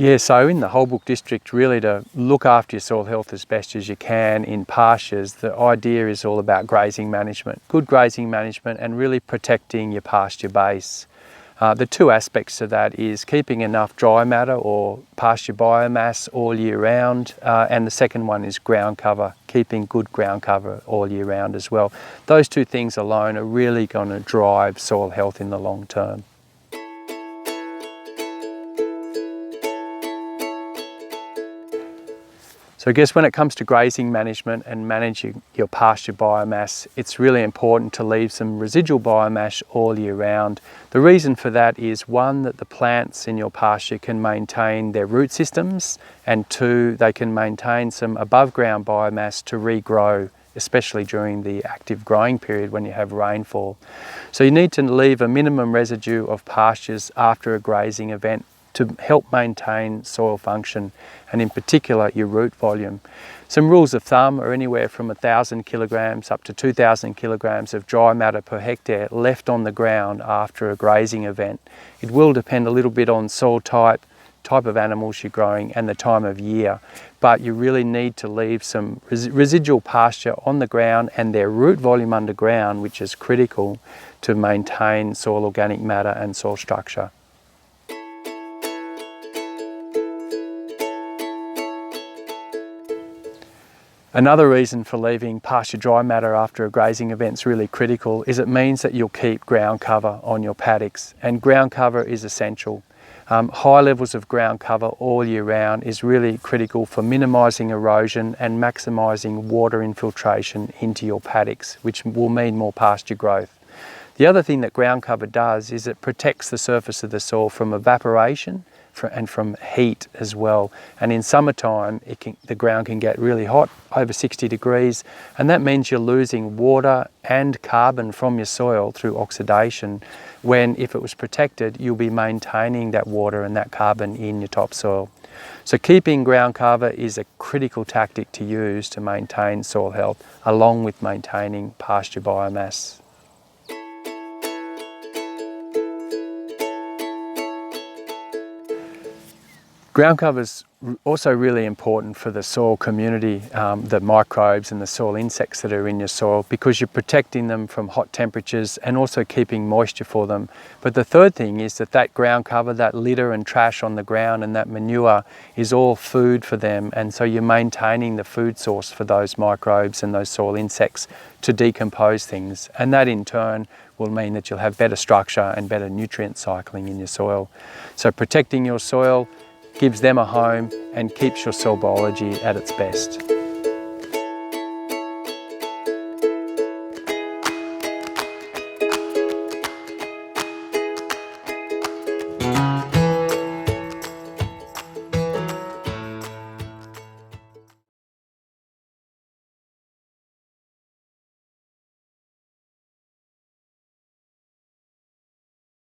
Yeah, so in the Holbrook district, really to look after your soil health as best as you can in pastures, the idea is all about grazing management, good grazing management and really protecting your pasture base. The two aspects to that is keeping enough dry matter or pasture biomass all year round, and the second one is ground cover, keeping good ground cover all year round as well. Those two things alone are really going to drive soil health in the long term. So I guess when it comes to grazing management and managing your pasture biomass, it's really important to leave some residual biomass all year round. The reason for that is one, that the plants in your pasture can maintain their root systems, and two, they can maintain some above ground biomass to regrow, especially during the active growing period when you have rainfall. So you need to leave a minimum residue of pastures after a grazing event to help maintain soil function, and in particular your root volume. Some rules of thumb are anywhere from 1,000 kilograms up to 2,000 kilograms of dry matter per hectare left on the ground after a grazing event. It will depend a little bit on soil type of animals you're growing and the time of year, but you really need to leave some residual pasture on the ground and their root volume underground, which is critical to maintain soil organic matter and soil structure. Another reason for leaving pasture dry matter after a grazing event is really critical is it means that you'll keep ground cover on your paddocks, and ground cover is essential. High levels of ground cover all year round is really critical for minimising erosion and maximising water infiltration into your paddocks, which will mean more pasture growth. The other thing that ground cover does is it protects the surface of the soil from evaporation and from heat as well. And in summertime, the ground can get really hot, over 60 degrees, and that means you're losing water and carbon from your soil through oxidation, when if it was protected, you'll be maintaining that water and that carbon in your topsoil. So keeping ground cover is a critical tactic to use to maintain soil health, along with maintaining pasture biomass. Ground cover is also really important for the soil community, the microbes and the soil insects that are in your soil, because you're protecting them from hot temperatures and also keeping moisture for them. But the third thing is that ground cover, that litter and trash on the ground and that manure is all food for them, and so you're maintaining the food source for those microbes and those soil insects to decompose things, and that in turn will mean that you'll have better structure and better nutrient cycling in your soil. So protecting your soil gives them a home and keeps your soil biology at its best.